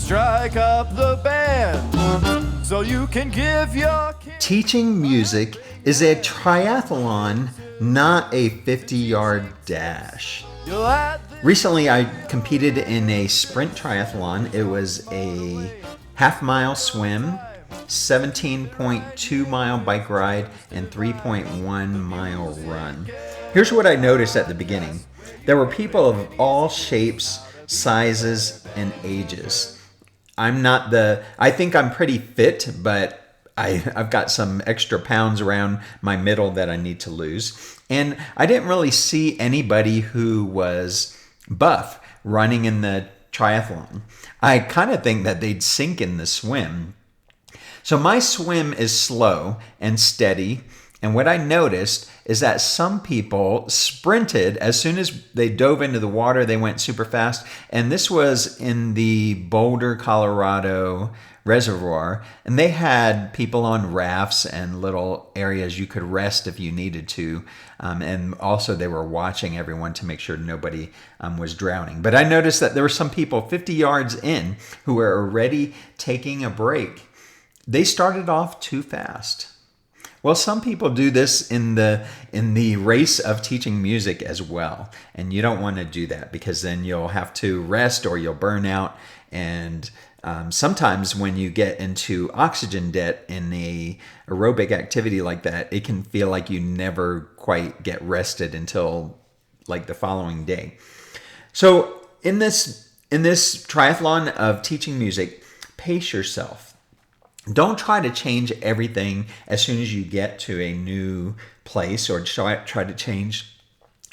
Strike up the band so you can give your kids. Teaching music is a triathlon, not a 50-yard dash. You'll add Recently, I competed in a sprint triathlon. It was a half-mile swim, 17.2-mile bike ride, and 3.1-mile run. Here's what I noticed at the beginning. There were people of all shapes, sizes, and ages. I think I'm pretty fit, but I've got some extra pounds around my middle that I need to lose. And I didn't really see anybody who was buff running in the triathlon. I kind of think that they'd sink in the swim. So my swim is slow and steady. And what I noticed is that some people sprinted as soon as they dove into the water. They went super fast. And this was in the Boulder, Colorado reservoir. And they had people on rafts and little areas you could rest if you needed to. And also they were watching everyone to make sure nobody was drowning. But I noticed that there were some people 50 yards in who were already taking a break. They started off too fast. Well, some people do this in the race of teaching music as well. And you don't want to do that because then you'll have to rest or you'll burn out. And sometimes when you get into oxygen debt in a aerobic activity like that, it can feel like you never quite get rested until like the following day. So in this triathlon of teaching music, pace yourself. Don't try to change everything as soon as you get to a new place, or try to change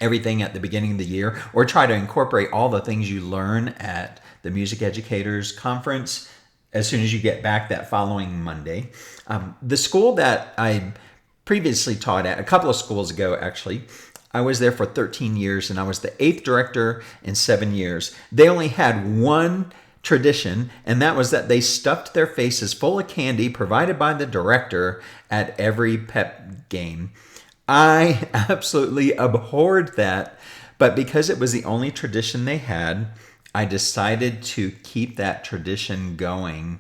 everything at the beginning of the year, or try to incorporate all the things you learn at the Music Educators Conference as soon as you get back that following Monday. The school that I previously taught at, a couple of schools ago actually, I was there for 13 years and I was the 8th director in 7 years. They only had one tradition, and that was that they stuffed their faces full of candy provided by the director at every pep game. I absolutely abhorred that, but because it was the only tradition they had, I decided to keep that tradition going,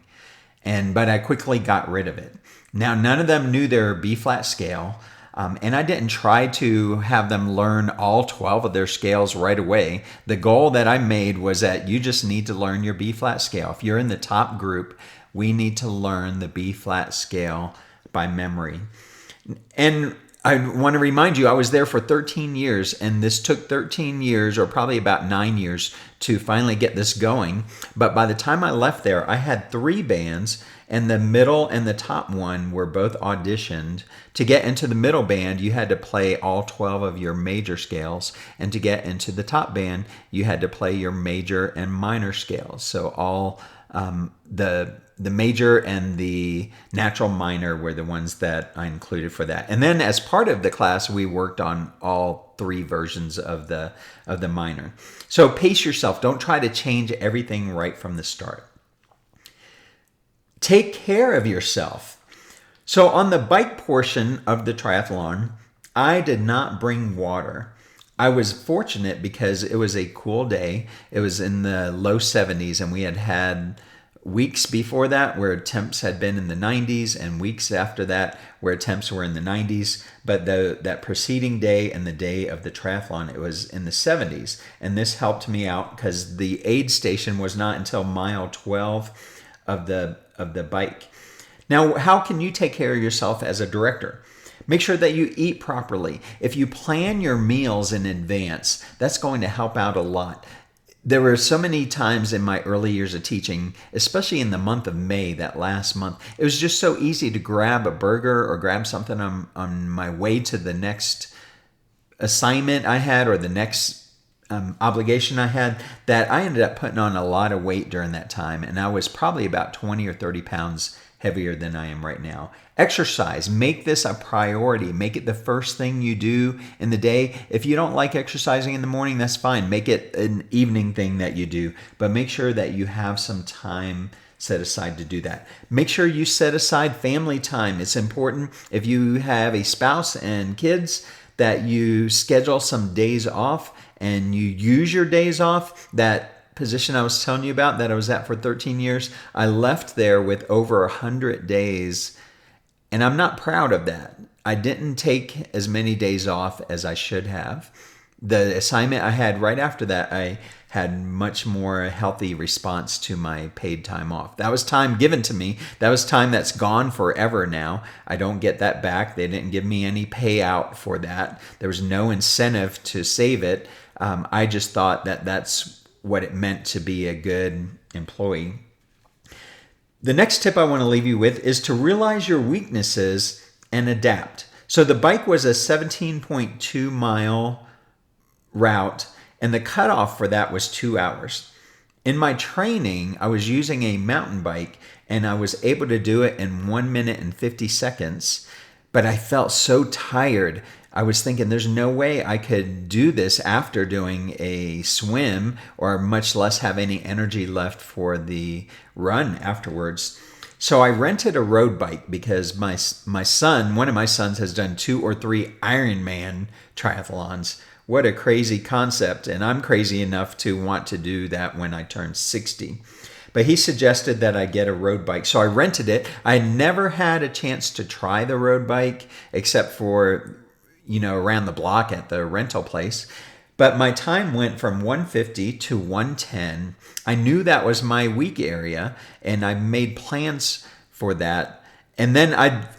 but I quickly got rid of it. Now, none of them knew their B-flat scale, and I didn't try to have them learn all 12 of their scales right away. The goal that I made was that you just need to learn your B-flat scale. If you're in the top group, we need to learn the B-flat scale by memory. And I want to remind you, I was there for 13 years, and this took 13 years, or probably about 9 years, to finally get this going. But by the time I left there, I had 3 bands, and the middle and the top one were both auditioned. To get into the middle band, you had to play all 12 of your major scales, and to get into the top band, you had to play your major and minor scales. So all the major and the natural minor were the ones that I included for that. And then as part of the class, we worked on all 3 versions of the minor. So pace yourself. Don't try to change everything right from the start. Take care of yourself. So on the bike portion of the triathlon, I did not bring water. I was fortunate because it was a cool day. It was in the low 70s, and we had weeks before that where temps had been in the 90s, and weeks after that where temps were in the 90s. But that preceding day and the day of the triathlon, it was in the 70s. And this helped me out because the aid station was not until mile 12 of the bike. Now, how can you take care of yourself as a director? Make sure that you eat properly. If you plan your meals in advance, that's going to help out a lot. There were so many times in my early years of teaching, especially in the month of May, that last month, it was just so easy to grab a burger or grab something on my way to the next assignment I had, or the next obligation I had, that I ended up putting on a lot of weight during that time. And I was probably about 20 or 30 pounds heavier than I am right now. Exercise. Make this a priority. Make it the first thing you do in the day. If you don't like exercising in the morning, that's fine. Make it an evening thing that you do. But make sure that you have some time set aside to do that. Make sure you set aside family time. It's important, if you have a spouse and kids, that you schedule some days off and you use your days off, that position I was telling you about that I was at for 13 years, I left there with over 100 days, and I'm not proud of that. I didn't take as many days off as I should have. The assignment I had right after that, I had much more healthy response to my paid time off. That was time given to me. That was time that's gone forever now. I don't get that back. They didn't give me any payout for that. There was no incentive to save it. I just thought that that's what it meant to be a good employee. The next tip I want to leave you with is to realize your weaknesses and adapt. So the bike was a 17.2 mile route, and the cutoff for that was 2 hours. In my training, I was using a mountain bike, and I was able to do it in 1 minute and 50 seconds, but I felt so tired. I was thinking there's no way I could do this after doing a swim, or much less have any energy left for the run afterwards. So I rented a road bike because my son, one of my sons, has done 2 or 3 Ironman triathlons. What a crazy concept, and I'm crazy enough to want to do that when I turn 60. But he suggested that I get a road bike, so I rented it. I never had a chance to try the road bike except for, around the block at the rental place. But my time went from 150 to 110. I knew that was my weak area, and I made plans for that. And then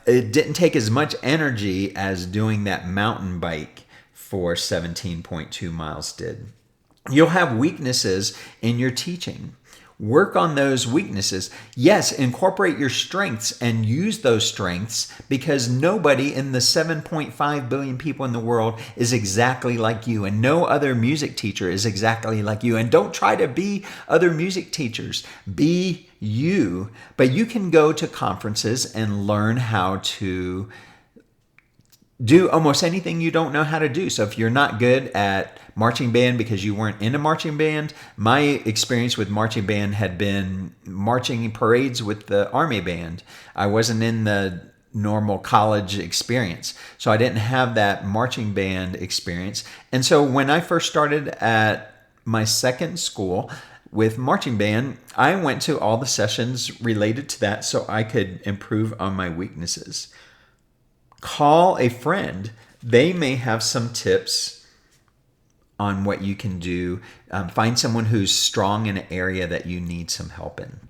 it didn't take as much energy as doing that mountain bike for 17.2 miles did. You'll have weaknesses in your teaching. Work on those weaknesses. Yes, incorporate your strengths and use those strengths, because nobody in the 7.5 billion people in the world is exactly like you, and no other music teacher is exactly like you. And don't try to be other music teachers. Be you. But you can go to conferences and learn how to do almost anything you don't know how to do. So if you're not good at marching band because you weren't in a marching band, my experience with marching band had been marching parades with the Army band. I wasn't in the normal college experience, so I didn't have that marching band experience. And so when I first started at my second school with marching band, I went to all the sessions related to that so I could improve on my weaknesses. Call a friend. They may have some tips on what you can do. Find someone who's strong in an area that you need some help in.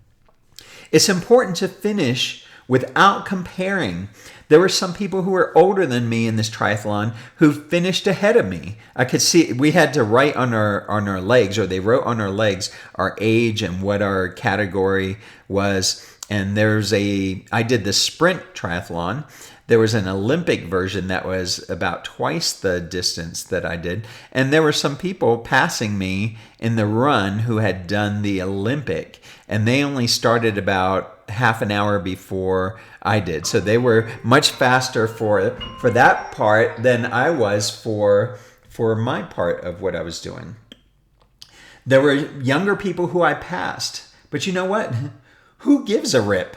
It's important to finish without comparing. There were some people who were older than me in this triathlon who finished ahead of me. I could see we had to write on our legs, or they wrote on our legs, our age and what our category was. And I did the sprint triathlon. There was an Olympic version that was about twice the distance that I did. And there were some people passing me in the run who had done the Olympic, and they only started about half an hour before I did. So they were much faster for that part than I was for my part of what I was doing. There were younger people who I passed, but you know what? Who gives a rip?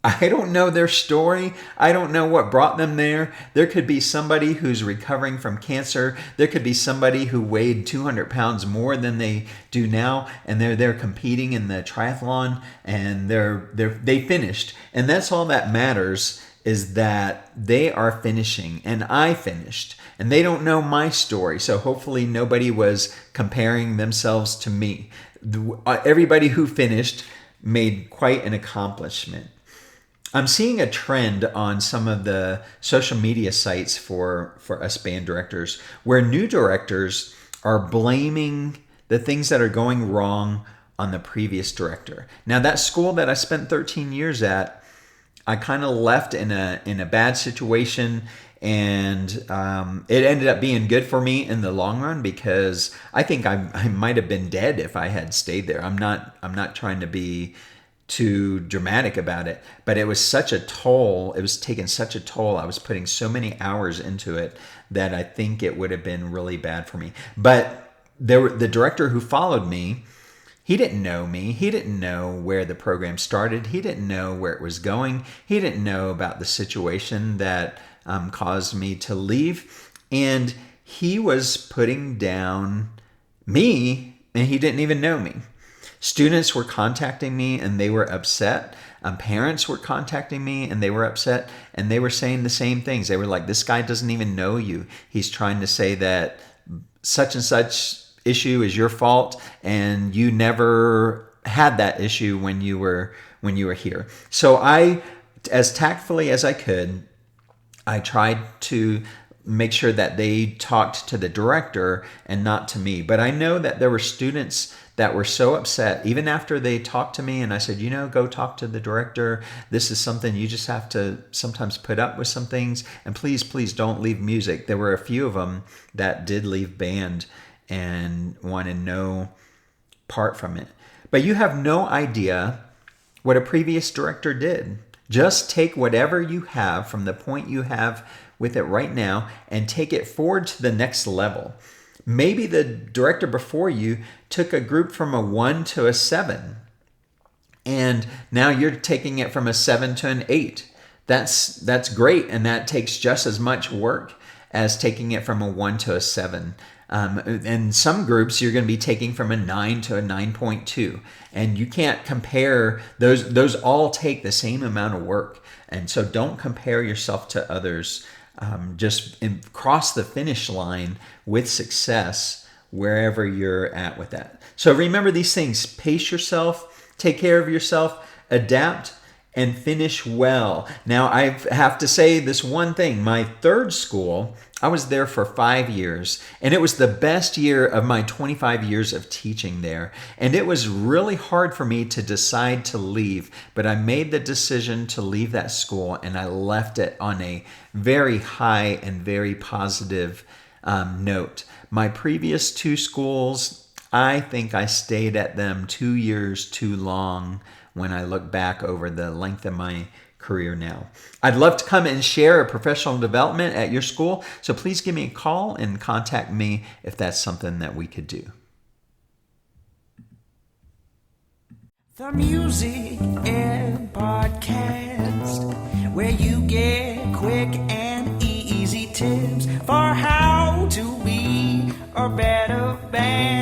I don't know their story. I don't know what brought them there. There could be somebody who's recovering from cancer. There could be somebody who weighed 200 pounds more than they do now, and they're competing in the triathlon, and they finished. And that's all that matters, is that they are finishing, and I finished. And they don't know my story, so hopefully nobody was comparing themselves to me. Everybody who finished made quite an accomplishment. I'm seeing a trend on some of the social media sites for us band directors, where new directors are blaming the things that are going wrong on the previous director. Now, that school that I spent 13 years at, I kind of left in a bad situation, and it ended up being good for me in the long run, because I think I might have been dead if I had stayed there. I'm not trying to be too dramatic about it, but it was such a toll. It was taking such a toll. I was putting so many hours into it that I think it would have been really bad for me. But the director who followed me, he didn't know me. He didn't know where the program started. He didn't know where it was going. He didn't know about the situation that caused me to leave. And he was putting down me and he didn't even know me. Students were contacting me and they were upset. Parents were contacting me and they were upset, and they were saying the same things. They were like, this guy doesn't even know you. He's trying to say that such and such issue is your fault, and you never had that issue when you were here. So I, as tactfully as I could, I tried to make sure that they talked to the director and not to me. But I know that there were students that were so upset, even after they talked to me and I said, go talk to the director. This is something you just have to sometimes put up with some things. And please, please don't leave music. There were a few of them that did leave band and wanted no part from it. But you have no idea what a previous director did. Just take whatever you have from the point you have with it right now and take it forward to the next level. Maybe the director before you took a group from a 1 to a 7, and now you're taking it from a 7 to an 8. That's great, and that takes just as much work as taking it from a 1 to a 7. And some groups you're going to be taking from a 9 to a 9.2, and you can't compare those. Those all take the same amount of work, and so don't compare yourself to others. Just cross the finish line with success wherever you're at with that. So remember these things: pace yourself, take care of yourself, adapt, and finish well. Now, I have to say this one thing. My third school, I was there for 5 years, and it was the best year of my 25 years of teaching there. And it was really hard for me to decide to leave, but I made the decision to leave that school, and I left it on a very high and very positive note. My previous 2 schools, I think I stayed at them 2 years too long when I look back over the length of my career now. I'd love to come and share a professional development at your school, so please give me a call and contact me if that's something that we could do. The music and podcast, where you get quick and easy tips for how to be a better band.